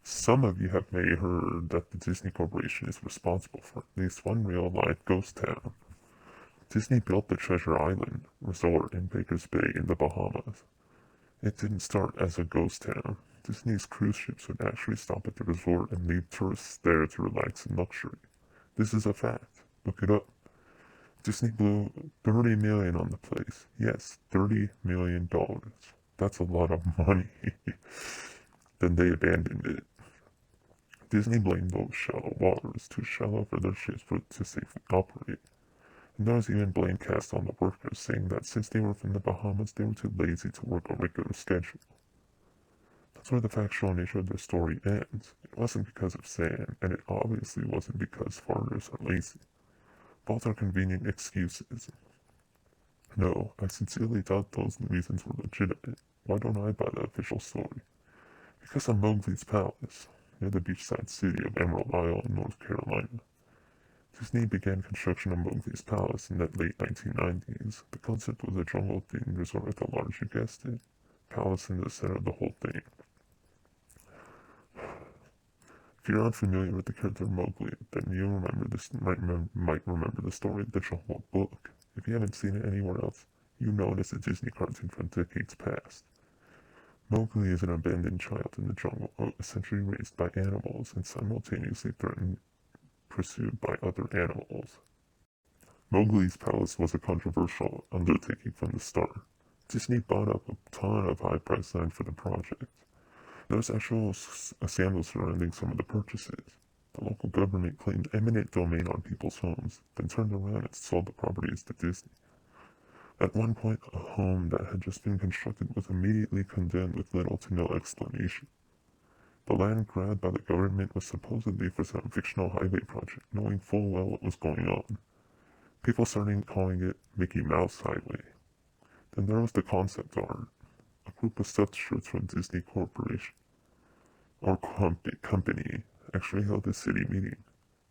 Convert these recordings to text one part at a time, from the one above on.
Some of you may have heard that the Disney Corporation is responsible for at least one real-life ghost town. Disney built the Treasure Island resort in Baker's Bay in the Bahamas. It didn't start as a ghost town. Disney's cruise ships would actually stop at the resort and leave tourists there to relax in luxury. This is a fact. Look it up. Disney blew $30 million on the place. Yes, $30 million. That's a lot of money. Then they abandoned it. Disney blamed those shallow waters too shallow for their ships to safely operate. And there was even blame cast on the workers, saying that since they were from the Bahamas, they were too lazy to work a regular schedule. That's where the factual nature of their story ends. It wasn't because of sand, and it obviously wasn't because foreigners are lazy. Both are convenient excuses. No, I sincerely doubt those reasons were legitimate. Why don't I buy the official story? Because of Mowgli's Palace, near the beachside city of Emerald Isle in North Carolina. Disney began construction of Mowgli's Palace in the late 1990s. The concept was a jungle-themed resort with a large, you guessed it, palace in the center of the whole thing. If you're unfamiliar with the character Mowgli, then you might remember the story of the Jungle Book. If you haven't seen it anywhere else, you know it is a Disney cartoon from decades past. Mowgli is an abandoned child in the jungle, essentially raised by animals and simultaneously threatened, pursued by other animals. Mowgli's Palace was a controversial undertaking from the start. Disney bought up a ton of high-priced land for the project. There was actually a scandal surrounding some of the purchases. The local government claimed eminent domain on people's homes, then turned around and sold the properties to Disney. At one point, a home that had just been constructed was immediately condemned with little to no explanation. The land grabbed by the government was supposedly for some fictional highway project, knowing full well what was going on. People started calling it Mickey Mouse Highway. Then there was the concept art, a group of stuffed shirts from Disney Corporation, or company, actually held a city meeting.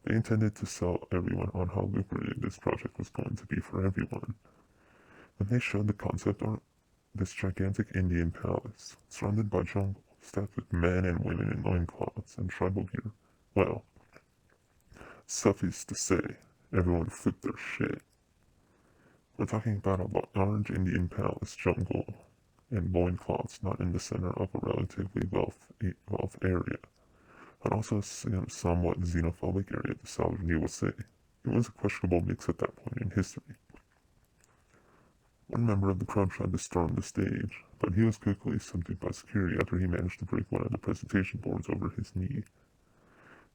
They intended to sell everyone on how lucrative this project was going to be for everyone. When they showed the concept art, this gigantic Indian palace, surrounded by jungle, stacked with men and women in loincloths and tribal gear, well, suffice to say, everyone flipped their shit. We're talking about a large Indian palace, jungle, and loincloths not in the center of a relatively wealth area, but also a somewhat xenophobic area, the southern USA. It was a questionable mix at that point in history. One member of the crowd tried to storm the stage, but he was quickly subdued by security after he managed to break one of the presentation boards over his knee.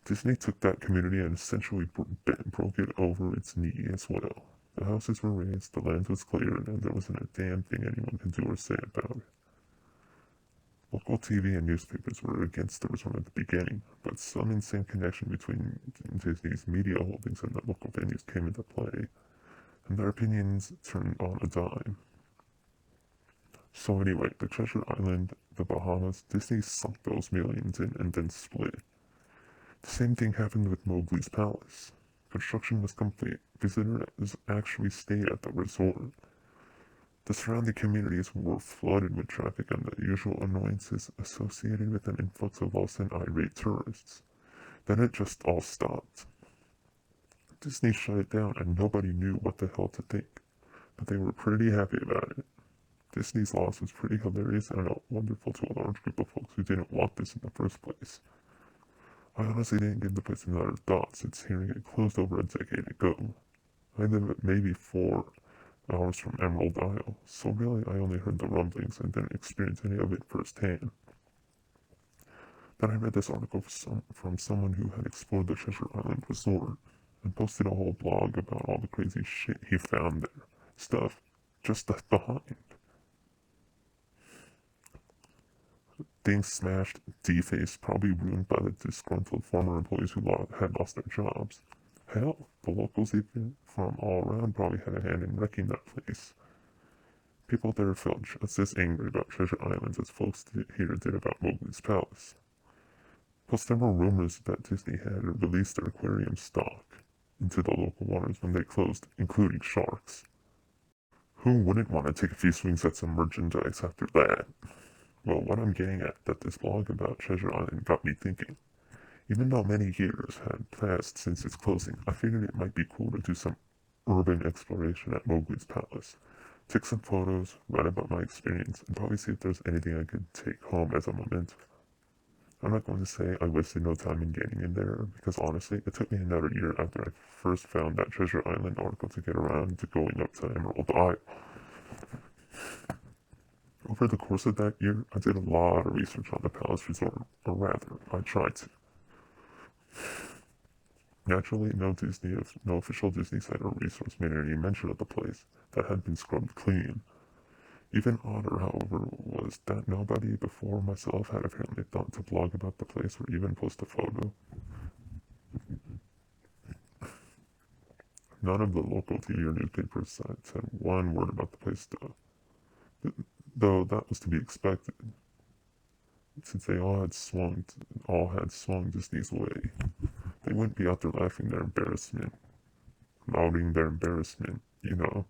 Disney took that community and essentially broke it over its knee as well. The houses were razed, the land was cleared, and there wasn't a damn thing anyone could do or say about it. Local TV and newspapers were against the resort at the beginning, but some insane connection between Disney's media holdings and the local venues came into play, and their opinions turned on a dime. So anyway, the Treasure Island, the Bahamas, Disney sunk those millions in and then split. The same thing happened with Mowgli's Palace. Construction was complete. Visitors actually stayed at the resort. The surrounding communities were flooded with traffic and the usual annoyances associated with an influx of lost and irate tourists. Then it just all stopped. Disney shut it down and nobody knew what the hell to think, but they were pretty happy about it. Disney's loss was pretty hilarious and wonderful to a large group of folks who didn't want this in the first place. I honestly didn't give the place another thought since hearing it closed over a decade ago. I live at maybe 4 hours from Emerald Isle, so really I only heard the rumblings and didn't experience any of it firsthand. Then I read this article from someone who had explored the Treasure Island resort and posted a whole blog about all the crazy shit he found there. Stuff just left behind. Things smashed, defaced, probably ruined by the disgruntled former employees who had lost their jobs. Hell, the locals even from all around probably had a hand in wrecking that place. People there felt just as angry about Treasure Island as folks here did about Mowgli's Palace. Plus, there were rumors that Disney had released their aquarium stock into the local waters when they closed, including sharks. Who wouldn't want to take a few swings at some merchandise after that? Well, what I'm getting at that this blog about Treasure Island got me thinking. Even though many years had passed since its closing, I figured it might be cool to do some urban exploration at Mowgli's palace. Take some photos, write about my experience, and probably see if there's anything I could take home as a memento. I'm not going to say I wasted no time in getting in there, because honestly, it took me another year after I first found that Treasure Island article to get around to going up to Emerald Isle. Over the course of that year, I did a lot of research on the Palace Resort, or rather, I tried to. Naturally, no official Disney site or resource made any mention of the place that had been scrubbed clean. Even odder, however, was that nobody before myself had apparently thought to blog about the place or even post a photo. None of the local TV or newspaper sites had one word about the place, though that was to be expected, since they all had swung Disney's way. They wouldn't be out there laughing lauding their embarrassment, you know.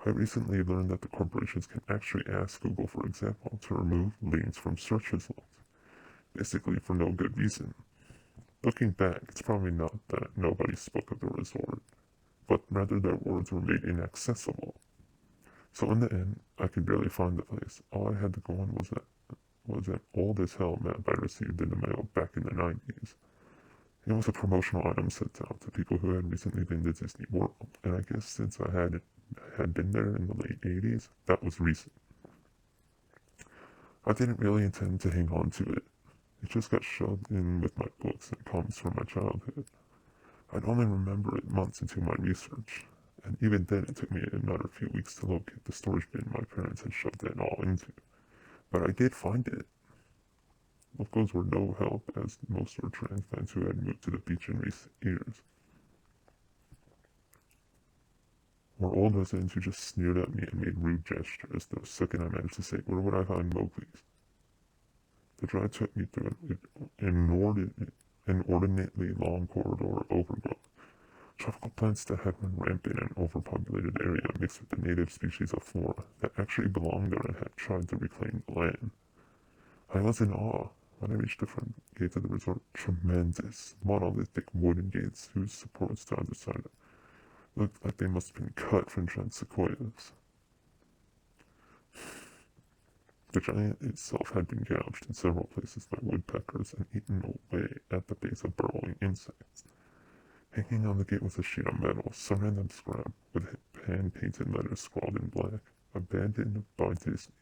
I recently learned that the corporations can actually ask Google, for example, to remove links from search results, basically for no good reason. Looking back, it's probably not that nobody spoke of the resort, but rather their words were made inaccessible. So in the end, I could barely find the place. All I had to go on was an old as hell map I received in the mail back in the 90s. It was a promotional item sent out to people who had recently been to Disney World, and I guess since I had been there in the late 80s, that was recent. I didn't really intend to hang on to it. It just got shoved in with my books and comics from my childhood. I'd only remember it months into my research, and even then it took me another few weeks to locate the storage bin my parents had shoved it all into. But I did find it. Locals were no help, as most were transplants who had moved to the beach in recent years, or old residents who just sneered at me and made rude gestures the second I managed to say, "Where would I find Mowgli's?" The drive took me through an inordinately long corridor of overgrowth. Tropical plants that had been rampant in an overpopulated area mixed with the native species of flora that actually belonged there and had tried to reclaim the land. I was in awe when I reached the front gate of the resort. Tremendous, monolithic wooden gates whose supports to either side looked like they must have been cut from giant sequoias. The giant itself had been gouged in several places by woodpeckers and eaten away at the base of burrowing insects. Hanging on the gate was a sheet of metal, some random scrap, with hand-painted letters scrawled in black, abandoned by Disney.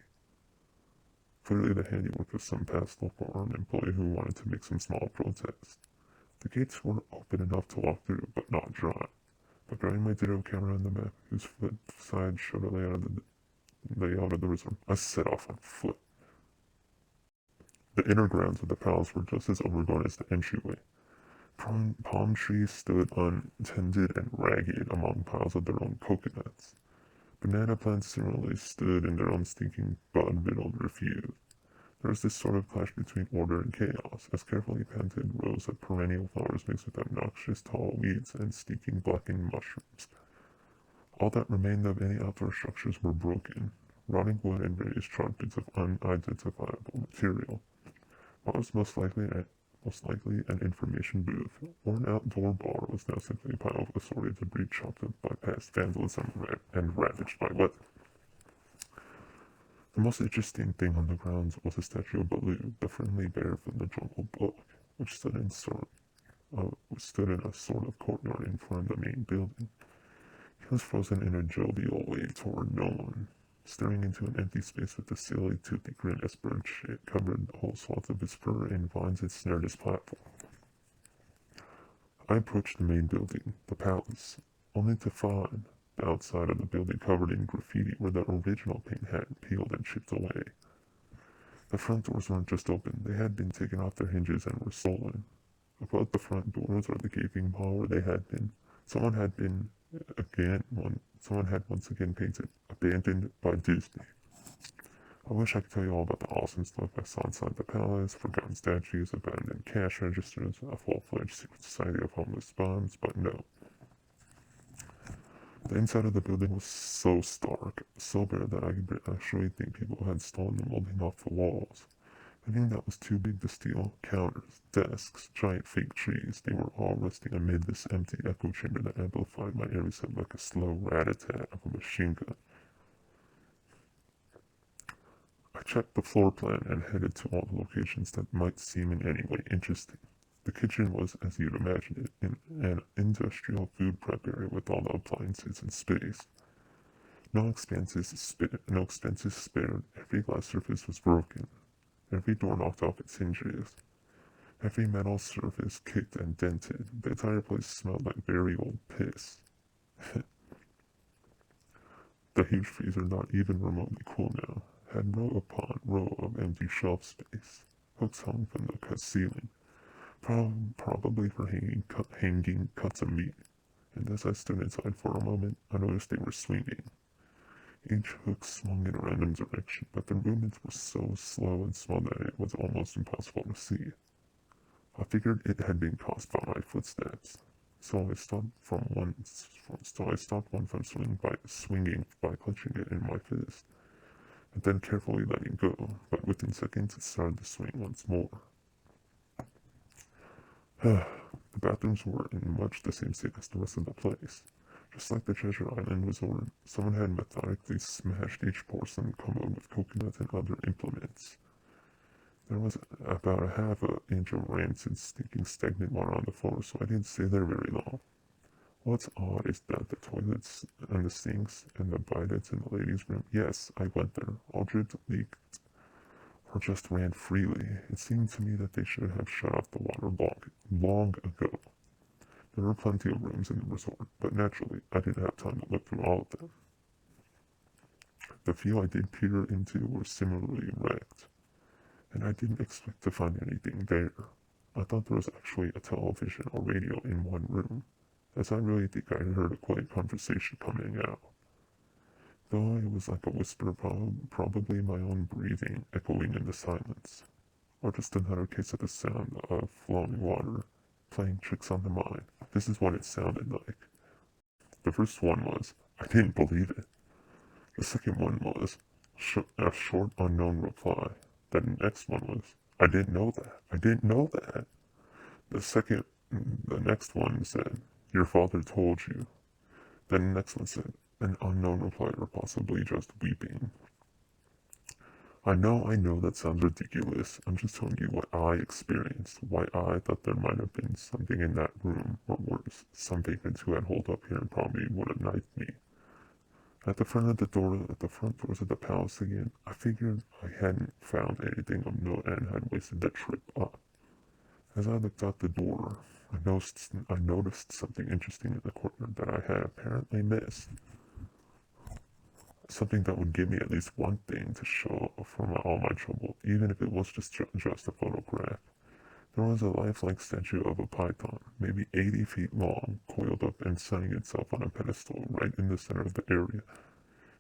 Clearly the handiwork of some past local armed employee who wanted to make some small protest. The gates were open enough to walk through, but not dry. By grabbing my digital camera on the map, whose flip side showed a layout of the resort, I set off on foot. The inner grounds of the palace were just as overgrown as the entryway. Palm trees stood untended and ragged among piles of their own coconuts. Banana plants similarly stood in their own stinking bud-riddled refuse. There was this sort of clash between order and chaos, as carefully planted rows of perennial flowers mixed with obnoxious tall weeds and stinking blackened mushrooms. All that remained of any outdoor structures were broken, rotting wood and various charred bits of unidentifiable material. What was most likely an information booth, or an outdoor bar, was now simply a pile of assorted debris chopped up by past vandalism and ravaged by weather. The most interesting thing on the grounds was a statue of Baloo, the friendly bear from the Jungle Book, which stood in a sort of courtyard in front of the main building. He was frozen in a jovial way toward no one, staring into an empty space with a silly, toothy grin as bird shit covered the whole swath of his fur and vines ensnared his platform. I approached the main building, the palace, only to find the outside of the building covered in graffiti where the original paint had peeled and chipped away. The front doors weren't just open, they had been taken off their hinges and were stolen. Above the front doors or the gaping hall where they had been, someone had once again painted, "Abandoned by Disney." I wish I could tell you all about the awesome stuff I saw inside the palace: forgotten statues, abandoned cash registers, a full-fledged secret society of homeless bums, but no. The inside of the building was so stark, so bare that I could actually think people had stolen the molding off the walls. A thing that was too big to steal, counters, desks, giant fake trees, they were all resting amid this empty echo chamber that amplified my every step like a slow rat-a-tat of a machine gun. I checked the floor plan and headed to all the locations that might seem in any way interesting. The kitchen was, as you'd imagine it, in an industrial food prep area with all the appliances and space. No expenses spared. Every glass surface was broken. Every door knocked off its hinges. Every metal surface kicked and dented. The entire place smelled like very old piss. The huge freezer, not even remotely cool now, had row upon row of empty shelf space. Hooks hung from the ceiling, probably for hanging cuts of meat. And as I stood inside for a moment, I noticed they were swinging. Each hook swung in a random direction, but the movements were so slow and small that it was almost impossible to see. I figured it had been caused by my footsteps, so I stopped one from swinging by clutching it in my fist, and then carefully letting go. But within seconds, it started to swing once more. The bathrooms were in much the same state as the rest of the place. Just like the Treasure Island resort, someone had methodically smashed each porcelain commode with coconuts and other implements. There was about a half an inch of rancid, stinking, stagnant water on the floor, so I didn't stay there very long. What's odd is that the toilets and the sinks and the bidets in the ladies' room, yes, I went there, all dripped, leaked, or just ran freely. It seemed to me that they should have shut off the water long ago. There were plenty of rooms in the resort, but naturally, I didn't have time to look through all of them. The few I did peer into were similarly wrecked, and I didn't expect to find anything there. I thought there was actually a television or radio in one room, as I really think I heard a quiet conversation coming out. Though it was like a whisper, probably my own breathing echoing in the silence, or just another case of the sound of flowing water playing tricks on the mind. This is what it sounded like. The first one was, I didn't believe it. The second one was, a short unknown reply. Then the next one was, I didn't know that. I didn't know that. The next one said, your father told you. Then the next one said, an unknown reply or possibly just weeping. I know that sounds ridiculous. I'm just telling you what I experienced, why I thought there might have been something in that room, or worse, some vagrants who had holed up here and probably would have knifed me. At the front doors of the palace again, I figured I hadn't found anything of note and had wasted the trip up. As I looked out the door, I noticed something interesting in the corner that I had apparently missed. Something that would give me at least one thing to show for all my trouble, even if it was just a photograph. There was a lifelike statue of a python, maybe 80 feet long, coiled up and sunning itself on a pedestal right in the center of the area.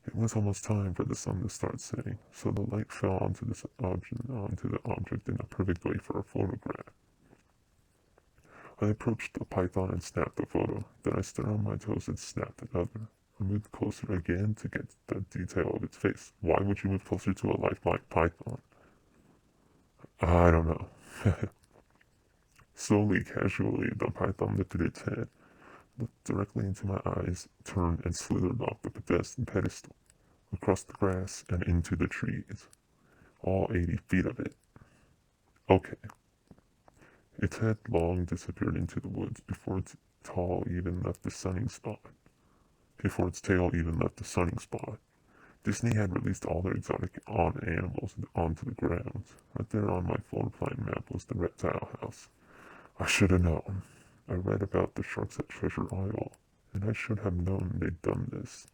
It was almost time for the sun to start setting, so the light fell onto the object in a perfect way for a photograph. I approached the python and snapped the photo. Then I stood on my toes and snapped another. I moved closer again to get the detail of its face. Why would you move closer to a lifelike python? I don't know. Slowly, casually, the python lifted its head, looked directly into my eyes, turned and slithered off the pedestal, across the grass and into the trees. All 80 feet of it. Okay. Its head long disappeared into the woods before its tail even left the sunning spot. Disney had released all their exotic odd animals onto the grounds. Right there on my floor plan map was the reptile house. I should have known. I read about the sharks at Treasure Isle, and I should have known they'd done this.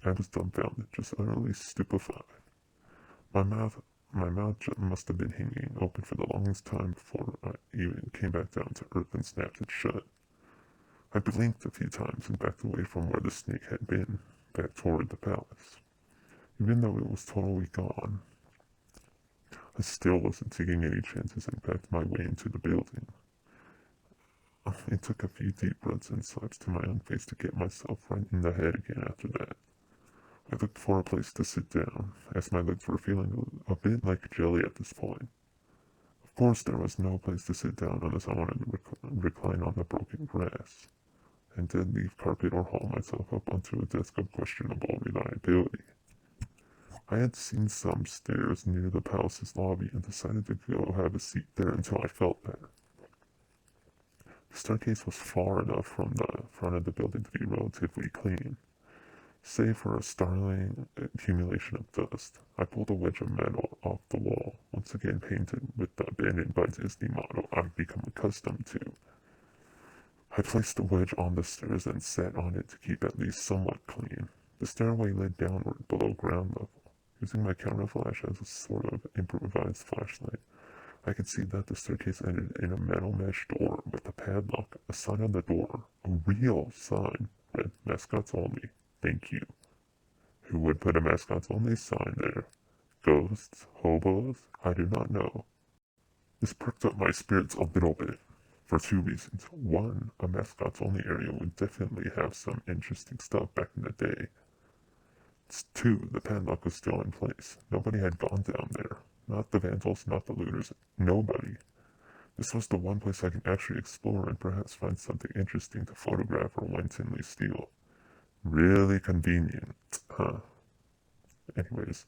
I was dumbfounded, just utterly stupefied. My mouth must have been hanging open for the longest time before I even came back down to earth and snapped it shut. I blinked a few times and backed away from where the snake had been, back toward the palace. Even though it was totally gone, I still wasn't taking any chances and backed my way into the building. It took a few deep breaths and slaps to my own face to get myself right in the head again after that. I looked for a place to sit down, as my legs were feeling a bit like jelly at this point. Of course, there was no place to sit down unless I wanted to recline on the broken grass, and then leave carpet or haul myself up onto a desk of questionable reliability. I had seen some stairs near the palace's lobby and decided to go have a seat there until I felt better. The staircase was far enough from the front of the building to be relatively clean, save for a startling accumulation of dust. I pulled a wedge of metal off the wall, once again painted with the abandoned by Disney motto I've become accustomed to. I placed the wedge on the stairs and sat on it to keep at least somewhat clean. The stairway led downward below ground level. Using my camera flash as a sort of improvised flashlight, I could see that the staircase ended in a metal mesh door with a padlock. A sign on the door, a real sign, read "Mascots Only. Thank you." Who would put a mascots only sign there? Ghosts? Hobos? I do not know. This perked up my spirits a little bit, for two reasons. One, a mascots only area would definitely have some interesting stuff back in the day. Two, the padlock was still in place. Nobody had gone down there. Not the vandals, not the looters. Nobody. This was the one place I could actually explore and perhaps find something interesting to photograph or wantonly steal. Really convenient, huh? Anyways,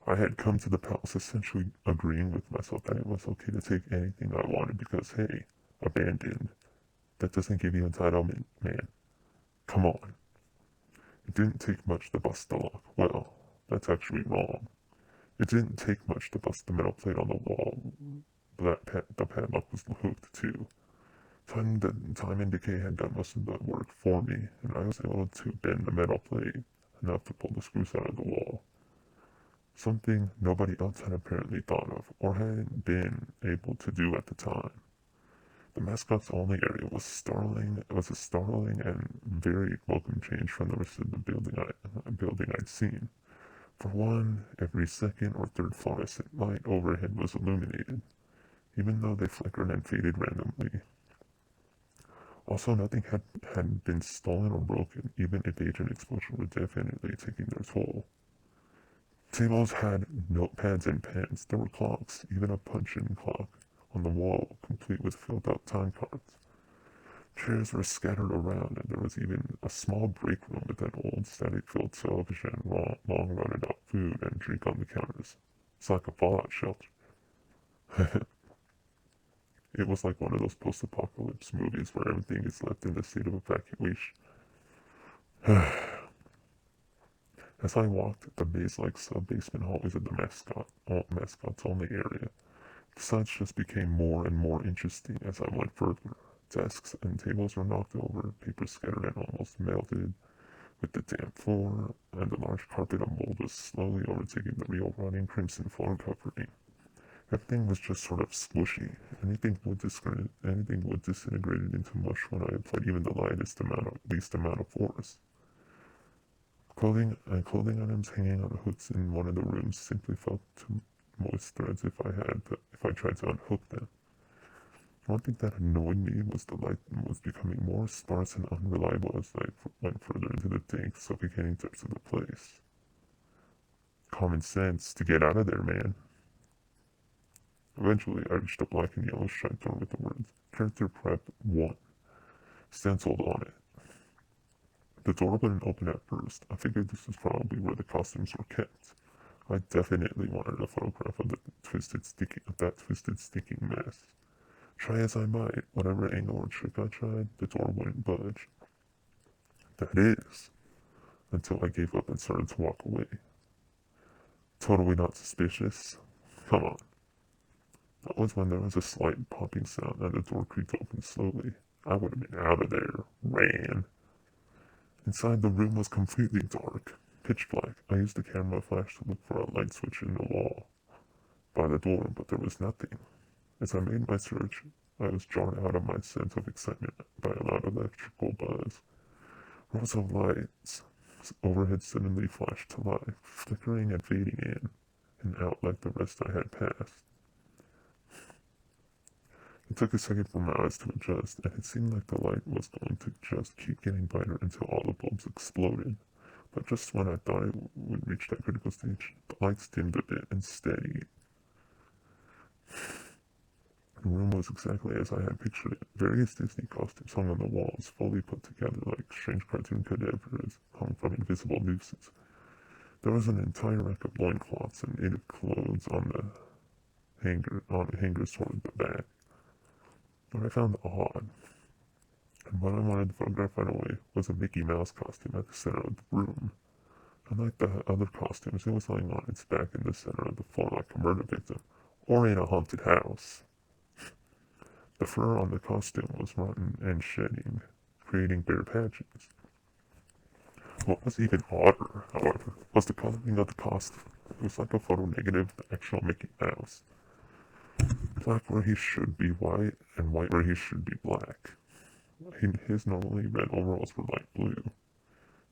I had come to the palace essentially agreeing with myself that it was okay to take anything I wanted because, hey, abandoned. That doesn't give you entitlement, man. Come on. It didn't take much to bust the lock. Well, that's actually wrong. It didn't take much to bust the metal plate on the wall the padlock was hooked to. Time and decay had done most of the work for me, and I was able to bend the metal plate enough to pull the screws out of the wall. Something nobody else had apparently thought of, or hadn't been able to do at the time. The mascots only area was startling. It was a startling and very welcome change from the rest of the building I'd seen. For one, every second or third fluorescent light overhead was illuminated, even though they flickered and faded randomly. Also, nothing had been stolen or broken, even if age and exposure were definitely taking their toll. Tables had notepads and pens. There were clocks, even a punch-in clock on the wall, complete with filled-out time cards. Chairs were scattered around, and there was even a small break room with an old static-filled television, long rotted-out food, and drink on the counters. It's like a fallout shelter. It was like one of those post-apocalypse movies where everything is left in a state of evacuation. As I walked the maze-like sub-basement hallways of the mascots only area, the sights just became more and more interesting as I went further. Desks and tables were knocked over, papers scattered and almost melted with the damp floor, and the large carpet of mold was slowly overtaking the real rotting crimson floor covering. Everything was just sort of squishy. Anything would disintegrate into mush when I applied even the least amount of force. Clothing items hanging on hooks in one of the rooms simply felt too moist threads if I tried to unhook them. One thing that annoyed me was the light was becoming more sparse and unreliable as I went further into the dank, suffocating depths of the place. Common sense to get out of there, man. Eventually, I reached a black and yellow striped door with the words "Character Prep 1" stenciled on it. The door wouldn't open at first. I figured this was probably where the costumes were kept. I definitely wanted a photograph of that twisted, sticking mess. Try as I might, whatever angle or trick I tried, the door wouldn't budge. That is, until I gave up and started to walk away. Totally not suspicious. Come on. That was when there was a slight popping sound and the door creaked open slowly. I would have been out of there. Ran. Inside the room was completely dark, pitch black. I used the camera flash to look for a light switch in the wall by the door, but there was nothing. As I made my search, I was drawn out of my sense of excitement by a loud electrical buzz. Rows of lights overhead suddenly flashed to life, flickering and fading in and out like the rest I had passed. It took a second for my eyes to adjust, and it seemed like the light was going to just keep getting brighter until all the bulbs exploded. But just when I thought it would reach that critical stage, the lights dimmed a bit and steadied. The room was exactly as I had pictured it. Various Disney costumes hung on the walls, fully put together like strange cartoon cadavers hung from invisible nooses. There was an entire rack of loincloths and native clothes on hangers toward the back. What I found odd, and what I wanted to photograph right away, was a Mickey Mouse costume at the center of the room. Unlike the other costumes, it was lying on its back in the center of the floor like a murder victim, or in a haunted house. The fur on the costume was rotten and shedding, creating bare patches. What was even odder, however, was the coloring of the costume. It was like a photo negative of the actual Mickey Mouse. Black where he should be white, and white where he should be black. His normally red overalls were light blue.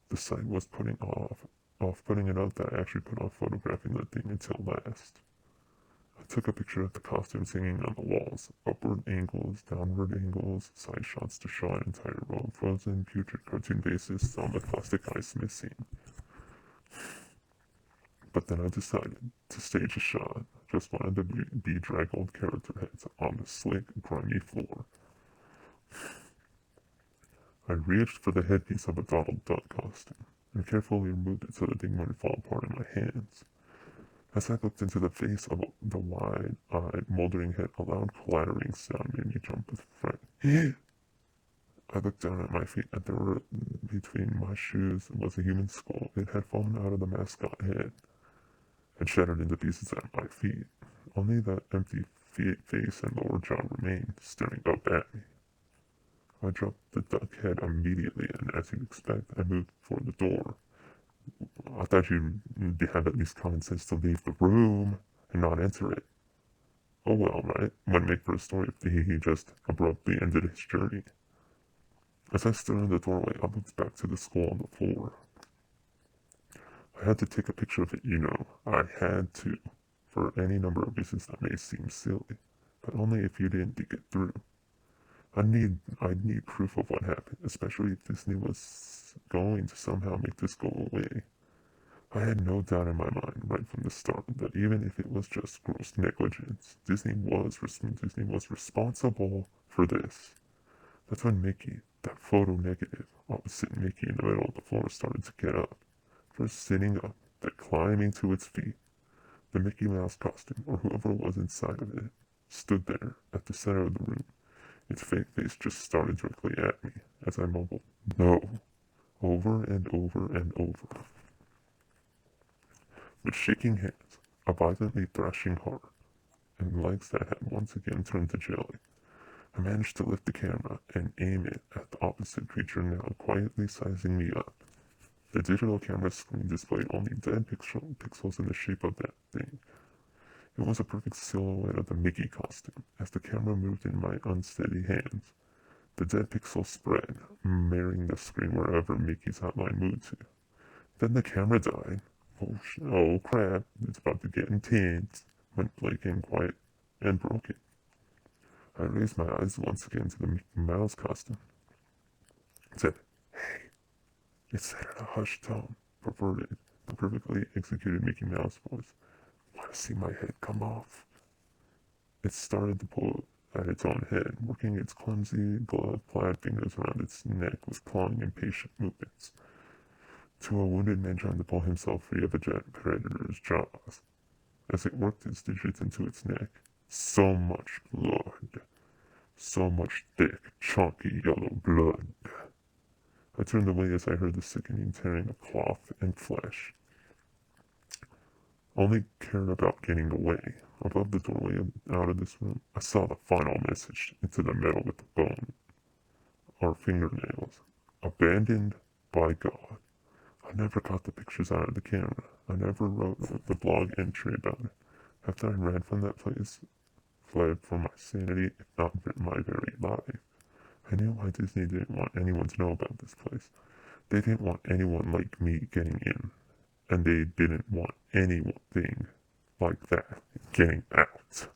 The sight was putting enough that I actually put off photographing the thing until last. I took a picture of the costumes hanging on the walls, upward angles, downward angles, side shots to show an entire row of frozen, putrid cartoon faces, some with plastic eyes missing. But then I decided to stage a shot, just one of the bedraggled character heads on the slick, grimy floor. I reached for the headpiece of a Donald Duck costume, and carefully removed it so the thing wouldn't fall apart in my hands. As I looked into the face of the wide-eyed, moldering head, a loud clattering sound made me jump with fright. I looked down at my feet, and there were, between my shoes, was a human skull. It had fallen out of the mascot head and shattered into pieces at my feet. Only that empty face and lower jaw remained, staring up at me. I dropped the duck head immediately, and as you'd expect, I moved for the door. I thought you'd have at least common sense to leave the room and not enter it. Oh well, right? Wouldn't make for a story if he just abruptly ended his journey. As I stood in the doorway, I looked back to the skull on the floor. I had to take a picture of it, you know. I had to, for any number of reasons that may seem silly, but only if you didn't think it through. I'd need proof of what happened, especially if Disney was going to somehow make this go away. I had no doubt in my mind right from the start that even if it was just gross negligence, Disney was responsible for this. That's when Mickey, that photo negative, opposite Mickey in the middle of the floor, started to get up. First sitting up, then climbing to its feet. The Mickey Mouse costume, or whoever was inside of it, stood there at the center of the room. Its fake face just started directly at me as I mumbled, "No," over and over and over. With shaking hands, a violently thrashing heart, and legs that had once again turned to jelly, I managed to lift the camera and aim it at the opposite creature now quietly sizing me up. The digital camera screen displayed only dead pixels in the shape of that thing. It was a perfect silhouette of the Mickey costume. As the camera moved in my unsteady hands, the dead pixels spread, mirroring the screen wherever Mickey's outline moved to. Then the camera died. Oh crap, it's about to get intense, went Blake in quiet and broken. I raised my eyes once again to the Mickey Mouse costume. It said, "Hey." It said in a hushed tone, perverted, the perfectly executed Mickey Mouse voice. "Want to see my head come off?" It started to pull at its own head, working its clumsy, glove-clad fingers around its neck with clawing, impatient movements. To a wounded man trying to pull himself free of a jet predator's jaws. As it worked its digits into its neck, so much blood. So much thick, chunky yellow blood. I turned away as I heard the sickening tearing of cloth and flesh. Only cared about getting away. Above the doorway out of this room, I saw the final message into the metal with the bone, or fingernails. Abandoned by God. I never got the pictures out of the camera. I never wrote the blog entry about it. After I ran from that place, fled for my sanity, if not my very life. I knew why Disney didn't want anyone to know about this place. They didn't want anyone like me getting in. And they didn't want anything like that getting out.